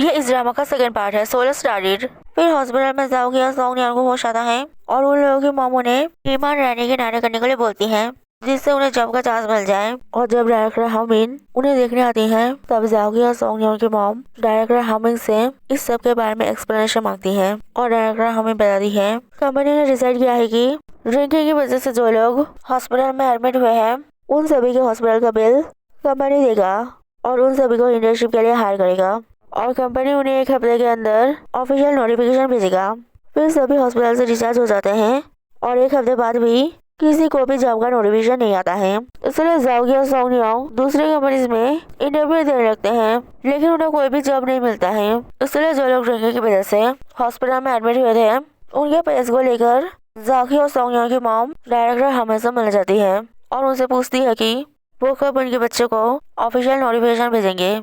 ये इस ड्रामा का सेकंड पार्ट है। Solar started. फिर हॉस्पिटल में जाओगी और सॉन्ग नियॉन को होश आता है और उन लोगों की मामू ने ईमान रहने के नाटक करने के लिए बोलती है जिससे उन्हें जॉब का चांस मिल जाए। और जब डायरेक्टर हामिन उन्हें देखने आती है तब जाओगी और सॉन्ग नियॉन की मॉम डायरेक्टर हामिन से इस सब के बारे में एक्सप्लेनेशन मांगती है और डायरेक्टर हमें बताती है कंपनी ने डिसाइड किया है कि ड्रिंकिंग की वजह से जो लोग हॉस्पिटल में एडमिट हुए हैं उन सभी के हॉस्पिटल का बिल कंपनी देगा और उन सभी को इंटर्नशिप के लिए हायर करेगा और कंपनी उन्हें 1 हफ्ते के अंदर ऑफिशियल नोटिफिकेशन भेजेगा। फिर सभी हॉस्पिटल से डिस्चार्ज हो जाते हैं और 1 हफ्ते बाद भी किसी को भी जॉब का नोटिफिकेशन नहीं आता है। इसलिए जाओगी और सॉन्ग नियॉन दूसरी कंपनीज में इंटरव्यू देने लगते हैं लेकिन उन्हें कोई भी जॉब नहीं मिलता है। इसलिए जो लोग ड्रिंकिंग की वजह से हॉस्पिटल में एडमिट हुए थे उनके पैसे को लेकर जाओगी और सॉन्ग नियॉन की मॉम डायरेक्टर हमेशा मिल जाती है और उनसे पूछती है कि वो कब उनके बच्चों को ऑफिशियल नोटिफिकेशन भेजेंगे।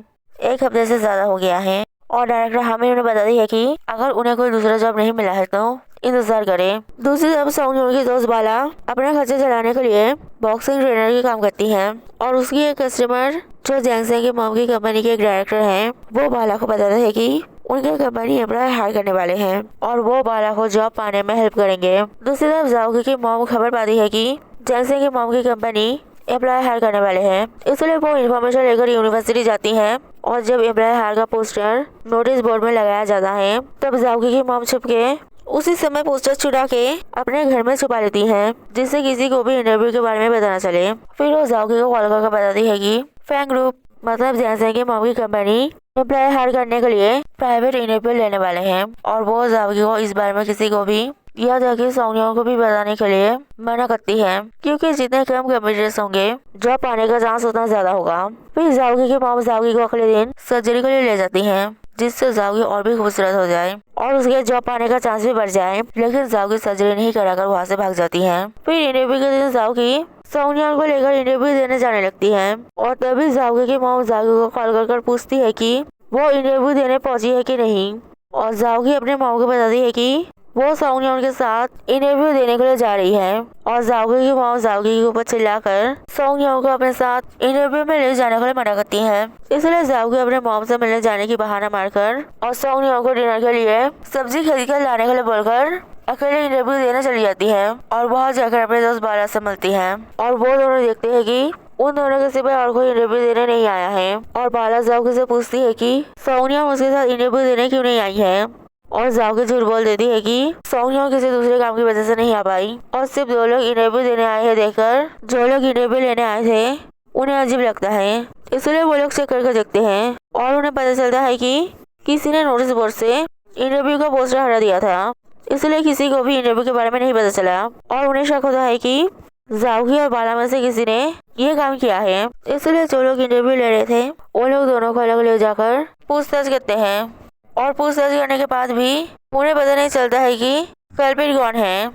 1 हफ्ते से ज्यादा हो गया है और डायरेक्टर हमें उन्हें बताती है कि अगर उन्हें कोई दूसरा जॉब नहीं मिला है तो इंतजार करें। दूसरी तरफ सॉन्ग नियॉन की दोस्त बाला अपने खर्चे चलाने के लिए बॉक्सिंग ट्रेनर की काम करती है और उसकी एक कस्टमर जो जैंगसेंग की मॉम की कंपनी के एक डायरेक्टर हैं वो बाला को बताते हैं कि उनके कंपनी एम्प्लॉय हायर करने वाले हैं और वो बाला को जॉब पाने में हेल्प करेंगे। दूसरी तरफ जाओगी की मॉम खबर पाती है कि जैंगसेंग की मॉम की कंपनी एम्प्लॉय हायर करने वाले हैं। इसलिए वो इन्फॉर्मेशन लेकर यूनिवर्सिटी जाती है और जब एम्प्लॉय हायर का पोस्टर नोटिस बोर्ड में लगाया जाता है तब जाओगी की मॉम छुप के उसी समय पोस्टर चुरा के अपने घर में छुपा लेती है जिससे किसी को भी इंटरव्यू के बारे में पता न चले। फिर वो जाओगी को कॉल करके बताती है कि फैंग ग्रुप मतलब जैंगसेंग की मॉम की कंपनी एम्प्लॉय हायर करने के लिए प्राइवेट इंटरव्यू लेने वाले हैं और वो जाओगी को इस बारे में किसी को भी या जाके सॉन्ग नियॉन को भी बताने के लिए मना करती है क्योंकि जितने कम कैंडिडेट्स होंगे जॉब पाने का चांस उतना ज्यादा होगा। फिर जाओगी की मॉम जाओगी को अगले दिन सर्जरी के लिए ले जाती है जिससे जाओगी और भी खूबसूरत हो जाए और उसके जॉब पाने का चांस भी बढ़ जाए लेकिन जाओगी सर्जरी नहीं कराकर वहाँ से भाग जाती है। फिर इंटरव्यू के दिन जाओगी सॉन्ग नियॉन को लेकर इंटरव्यू देने जाने लगती है और तभी जाओगी की मॉम जाओगी को कॉल कर पूछती है कि वो इंटरव्यू देने पहुंची है कि नहीं और जाओगी अपने मॉम को बताती है कि वो सॉन्ग नियॉन के साथ इंटरव्यू देने के लिए जा रही है और जाओगी की मॉम जाओगी के ऊपर चिल्लाकर सॉन्ग नियॉन को अपने साथ इंटरव्यू में ले जाने के लिए मना करती है। इसलिए जाओगी अपने मॉम से मिलने जाने की बहाना मारकर और सॉन्ग नियॉन को डिनर के लिए सब्जी खरीद कर लाने के लिए बोलकर अकेले इंटरव्यू देने चली जाती है और वहाँ जाकर अपने दोस्त बाला से मिलती है और वो दोनों देखते हैं कि उन दोनों के सिवा और कोई इंटरव्यू देने नहीं आया है और बाला जाओगी से पूछती है कि सॉन्ग नियॉन उसके साथ इंटरव्यू देने क्यों नहीं आई है और जाओगी झूठ बोल देती है कि सॉन्ग नियॉन किसी दूसरे काम की वजह से नहीं आ पाई और सिर्फ 2 लोग इंटरव्यू देने आए हैं देखकर जो लोग इंटरव्यू लेने आए थे उन्हें अजीब लगता है। इसलिए वो लोग चेक करके देखते हैं और उन्हें पता चलता है कि किसी ने नोटिस बोर्ड से इंटरव्यू का पोस्टर हटा दिया था। इसलिए किसी को भी इंटरव्यू के बारे में नहीं पता चला और उन्हें शक होता है कि जाओगी और बाला में से किसी ने ये काम किया है। इसलिए जो लोग इंटरव्यू ले रहे थे वो लोग दोनों को अलग ले जाकर पूछताछ करते हैं और पूछताछ करने के बाद भी उन्हें पता नहीं चलता है कि कल्प्रिट कौन है।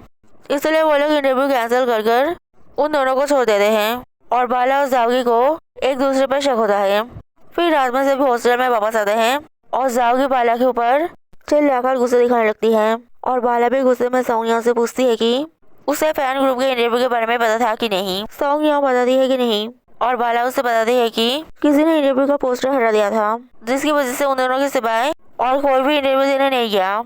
इसलिए वो लोग इंटरव्यू कैंसिल कर उन दोनों को छोड़ देते हैं और बाला और जाओगी को एक दूसरे पर शक होता है। फिर रात में सभी हॉस्टल में वापस आते हैं और जाओगी बाला के ऊपर चिल्लाकर गुस्सा दिखाने लगती है और बाला भी गुस्से में सॉन्ग नियॉन से पूछती है कि उसे फैन ग्रुप के इंटरव्यू के बारे में पता था कि नहीं। सॉन्ग नियॉन बताती है कि नहीं और बाला उससे बताती है कि किसी ने इंटरव्यू का पोस्टर हटा दिया था जिसकी वजह से उन दोनों के सिवाय और कोई भी इंटरव्यू देने नहीं गया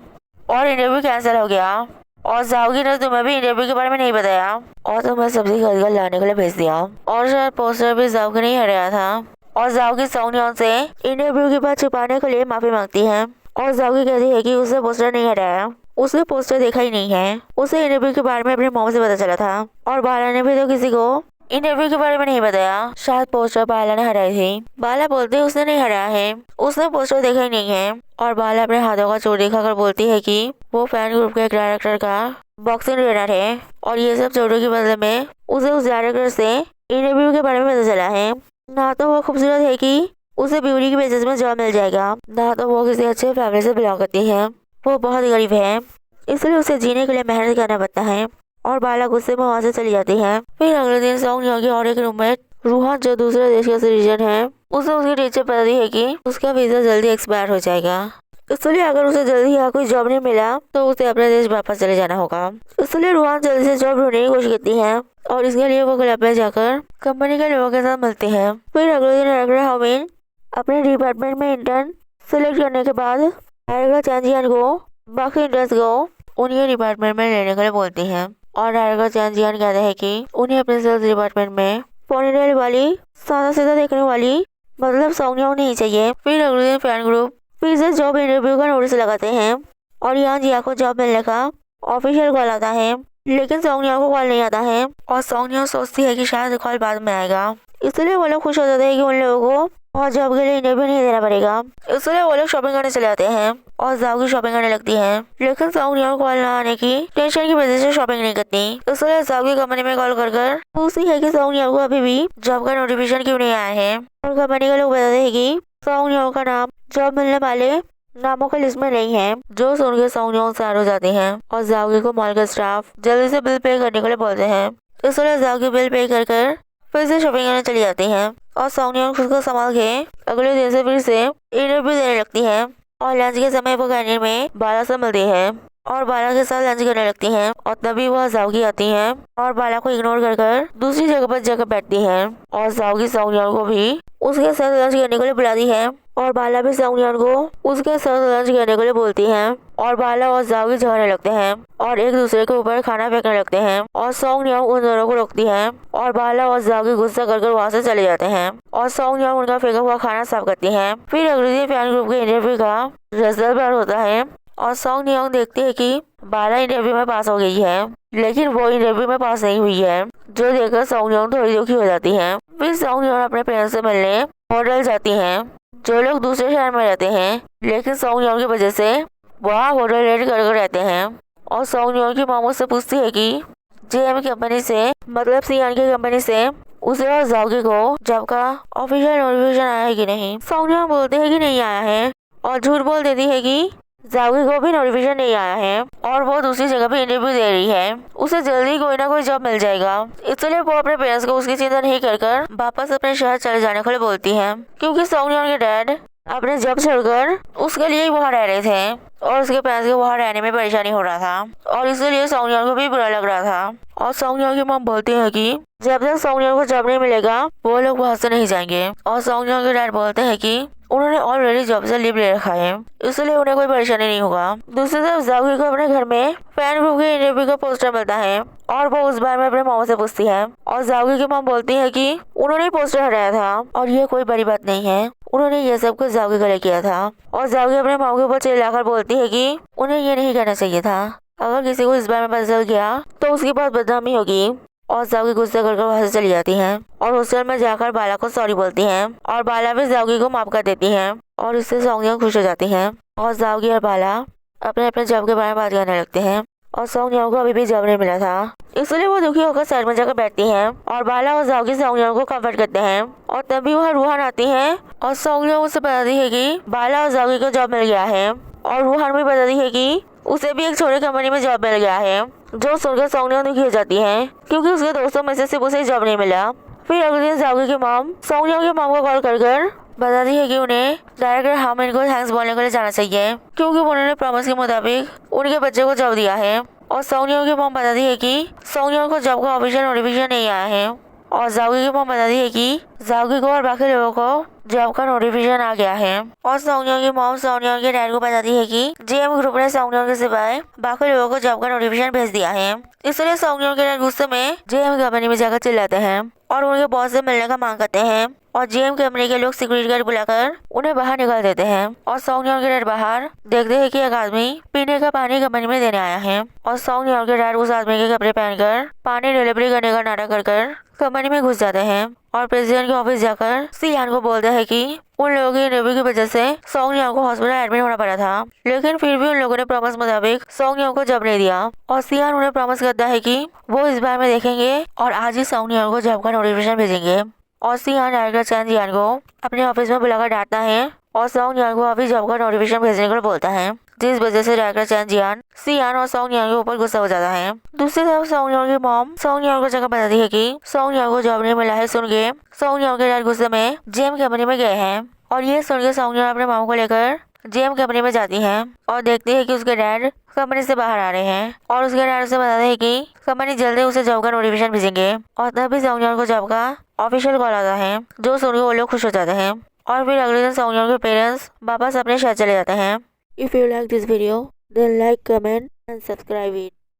और इंटरव्यू कैंसिल हो गया और जाओगी ने तुम्हें भी इंटरव्यू के बारे में नहीं बताया और तुम्हें सब्जी खरीद कर लाने के लिए भेज दिया और शायद पोस्टर भी जाओगी नहीं हटाया था और जाओगी सॉन्ग नियॉन से इंटरव्यू के बाद छुपाने के लिए माफी मांगती है और जाओगी कहती है कि उसे पोस्टर नहीं हटाया, उसने पोस्टर देखा ही नहीं है, उसे इंटरव्यू के बारे में अपनी मॉम से पता चला था और बाला ने भी तो किसी को इंटरव्यू के बारे में नहीं बताया। शायद पोस्टर बाला ने हटाई थी। बाला बोलती है उसने नहीं हटाया है, उसने पोस्टर देखा ही नहीं है और बाला अपने हाथों का चोट दिखाकर बोलती है कि वो फैन ग्रुप के डायरेक्टर का बॉक्सिंग ट्रेनर है और ये सब चोटों के बदले में उसे उस डायरेक्टर से इंटरव्यू के बारे में पता चला है। ना तो वो खूबसूरत है कि उसे ब्यूटी की बेसिस में जॉब मिल जाएगा, ना तो वो किसी अच्छे फैमिली से बिलोंग करती है, वो बहुत गरीब है, इसलिए उसे जीने के लिए मेहनत करना पड़ता है। और बाला गुस्से में वहाँ से चली जाती है। फिर अगले दिन सॉन्ग नियॉन की और एक रूममेट रूहान जो दूसरे देश का सिटीजन है, उसे उसकी टीचर बताती है कि उसका वीजा जल्दी एक्सपायर हो जाएगा, इसलिए अगर उसे जल्दी यहाँ कोई जॉब नहीं मिला तो उसे अपने देश वापस चले जाना होगा। इसलिए रूहान जल्दी से जॉब ढूंढने की कोशिश करती है और इसके लिए वो क्लब में जाकर कंपनी के लोगों के साथ मिलते हैं। फिर अगले दिन डायरेक्टर हामिन अपने डिपार्टमेंट में इंटर्न सिलेक्ट करने के बाद डायरेक्टर चैन जियान को बाकी इंटरेस्ट को उन्हीं डिपार्टमेंट में लेने के लिए बोलती हैं और डायरेक्टर चैन जियान कहते हैं कि उन्हें अपने सेल्स डिपार्टमेंट में पोनीटेल वाली सादा सीधा देखने वाली मतलब सौंगनियों नहीं चाहिए। फिर अगले दिन फैन ग्रुप फिर से जॉब इंटरव्यू का नोटिस लगाते हैं और यहाँ जिया को जॉब मिलने का ऑफिशियल कॉल आता है, लेकिन सौंगनियों को कॉल नहीं आता है और सौंगनियों सोचती है कि शायद कॉल बाद में आएगा, इसलिए वो लोग खुश हो जाते हैं कि उन लोगों को और जॉब के लिए इंटरव्यू नहीं देना पड़ेगा। इसलिए वो लोग शॉपिंग करने चले जाते हैं और जाओ की शॉपिंग करने लगती है, लेकिन सौंगनियों को कॉल न आने की टेंशन की वजह से शॉपिंग नहीं करती। इसलिए जाओ की कंपनी में कॉल कर पूछती है कि सौंगनियों को अभी भी जॉब का नोटिफिकेशन क्यों नहीं आया है और कंपनी के लोग बताते हैं कि सौंगनियों का नाम जॉब मिलने वाले नामों की लिस्ट में नहीं है। जो सुन के सौंगनियों सैड हो जाते हैं और जाओगी को मॉल का स्टाफ जल्दी से बिल पे करने के लिए बोलते हैं। इसलिए जाओगी बिल पे कर फिर से शॉपिंग करने चली जाती हैं और सौंगनियों खुद को संभाल के अगले दिन से फिर से इंटरव्यू देने लगती है और लंच के समय वो कैंटीन में बाला से मिलती है और बाला के साथ लंच करने लगती हैं और तभी वह जाओगी आती है और बाला को इग्नोर कर दूसरी जगह पर जाकर बैठती है और जाओगी सौंगनियों को भी उसके साथ लंच करने के लिए बुलाती है और बाला भी सौंगनियों को उसके साथ लंच करने के लिए बोलती है और बाला और जाओगी झगड़ने लगते हैं और एक दूसरे के ऊपर खाना फेंकने लगते हैं और सौंगनियों उन दोनों को रोकती है और बाला और जाओगी गुस्सा कर वहाँ से चले जाते हैं और सौंगनियों उनका फेंका हुआ खाना साफ करती है। फिर अगले दिन फैन ग्रुप के इंटरव्यू का रिजल्ट बाहर होता है और सौंगनियों देखती है कि बाला इंटरव्यू में पास हो गई है, लेकिन वो इंटरव्यू में पास नहीं हुई है, जो देखकर सौंगनियों थोड़ी दुखी हो जाती है। फिर सौंगनियों अपने पेरेंट्स से मिलने होटल जाती हैं, जो लोग दूसरे शहर में रहते हैं, लेकिन सौंगनियों की वजह से वहाँ होटल रेंट कर रहते हैं और सौंगनियों की मामू से पूछती है कि जेएम कंपनी से मतलब सियान की कंपनी से उसे और जाओगी को जॉब का ऑफिशियल नोटिफिकेशन आया है कि नहीं। सौंगनियों बोलते हैं कि नहीं आया है और झूठ बोल देती है कि जाओगी को भी नोटिफिकेशन नहीं आया है और वो दूसरी जगह पे इंटरव्यू दे रही है, उसे जल्दी कोई ना कोई जॉब मिल जाएगा। इसलिए वो अपने पेरेंट्स को उसकी चिंता नहीं कर वापस अपने शहर चले जाने के लिए बोलती है, क्योंकि सौंगनियों के डैड अपने जॉब छोड़कर उसके लिए ही वहाँ रह रहे थे और उसके पेरेंट्स को वहाँ रहने में परेशानी हो रहा था और इसलिए सौंगनियों को भी बुरा लग रहा था। और सौंगनियों की मॉम बोलती है कि जब तक सौंगनियों को जॉब नहीं मिलेगा वो लोग वहाँ से नहीं जाएंगे और सौंगनियों के डैड बोलते हैं कि उन्होंने ऑलरेडी जॉब से लीव ले रखा है, इसलिए उन्हें कोई परेशानी नहीं होगा। दूसरी तरफ जाओगी को अपने घर में फैन ग्रुप के इंटरव्यू का पोस्टर मिलता है और वो उस बारे में अपने मामा से पूछती है और जाओगी की मॉम बोलती है कि उन्होंने पोस्टर हटाया था और ये कोई बड़ी बात नहीं है, उन्होंने ये सब कुछ जाओगी के लिए किया था। और जाओगी अपने मामा के ऊपर चिल्लाकर बोलती है कि उन्हें ये नहीं करना चाहिए था, अगर किसी को इस बारे में पता चल गया तो उसकी बहुत बदनामी होगी। और जाओगी गुस्सा कर वहाँ से चली जाती हैं और हॉस्टल में जाकर बाला को सॉरी बोलती हैं और बाला भी जाओगी को माफ कर देती हैं और इससे सौंगनियों खुश हो जाती हैं और जाओगी और बाला अपने अपने जॉब के बारे में बात करने लगते हैं और सौंगनियों को अभी भी जॉब नहीं मिला था, इसलिए वो दुखी होकर साइड में जाकर बैठती हैं और बाला और जाओगी सौंगनियों को कम्फर्ट करते हैं और तभी वह रूहान आती है और सौंगनियों उसे बताती है कि बाला और जाओगी को जॉब मिल गया है और रूहान भी बताती है कि उसे भी एक छोटी कंपनी में जॉब मिल गया है, जो सुनकर सौंगनियों दुखी हो जाती है क्योंकि उसके दोस्तों में से सिर्फ उसे जॉब नहीं मिला। फिर अगले दिन जाओगी की मॉम सौंगनियों के मॉम को कॉल कर बताती है कि उन्हें डायरेक्टर हामिद को थैंक्स बोलने के लिए जाना चाहिए क्योंकि उन्होंने प्रॉमिस के मुताबिक उनके बच्चे को जॉब दिया है। और सौंगनियों की मॉम बताती है कि सौंगनियों को जॉब का ऑफिशियल नोटिफिकेशन नहीं आया है और जाओगी की मॉम बताती है कि जाओगी को और बाकी लोगों को जॉब का नोटिफिकेशन आ गया है। और सौंगनियों की मॉम सौंगनियों के डैड को बताती है कि जेएम ग्रुप ने सौंगनियों के सिवाय बाकी लोगों को जॉब का नोटिफिकेशन भेज दिया है, इसलिए सौंगनियों के डैड गुस्से में जेएम कंपनी में जाकर चिल्लाते हैं और उनके बॉस से मिलने का मांग करते हैं और जेएम कंपनी के लोग सिक्योरिटी गार्ड बुलाकर उन्हें बाहर निकाल देते हैं और सौंगनियों के डैड बाहर देखते हैं कि एक आदमी पीने का पानी कंपनी में देने आया है और सौंगनियों के डैड उस आदमी के कपड़े पहनकर पानी डिलीवरी करने का नाटक कर कंपनी में घुस जाते हैं और प्रेसिडेंट के ऑफिस जाकर सियान को बोलते हैं कि उन लोगों की इंटरव्यू की वजह से सौंगनियों को हॉस्पिटल एडमिट होना पड़ा था, लेकिन फिर भी उन लोगों ने प्रॉमिस मुताबिक सौंगनियों को जॉब नहीं दिया और सियान उन्हें प्रॉमिस करता है कि वो इस बार में देखेंगे और आज ही सौंगनियों को जॉब का नोटिफिकेशन भेजेंगे। और सियान डायरेक्टर चैन जियान को अपने ऑफिस में बुलाकर डांटता है और सौंगनियों को अभी जॉब का नोटिफिकेशन भेजने को बोलता है, जिस वजह से डायरेक्टर चैन जियान सियान और सौंगनियों के ऊपर गुस्सा हो जाता है। दूसरी तरफ सौंगनियों की मॉम सौंगनियों को जगह बताती है कि सौंगनियों को जॉब नहीं मिला है सुन के सौंगनियों के डैड गुस्से में जेएम कंपनी में गए हैं और ये सुन के सौंगनियों अपने मामू को लेकर जेएम कंपनी में जाती है और देखती है कि उसके डैड कंपनी से बाहर आ रहे हैं और उसके डैड उसे बताते हैं कि कंपनी जल्दी उसे जॉब का नोटिफिकेशन भेजेंगे और तभी सौंगनियों को जॉब का ऑफिशियल कॉल आता है, जो सुन के वो लोग खुश हो जाते हैं और फिर अगले दिन सोनिया के पेरेंट्स वापस अपने शहर चले जाते हैं। If you like this video then like, comment and subscribe it.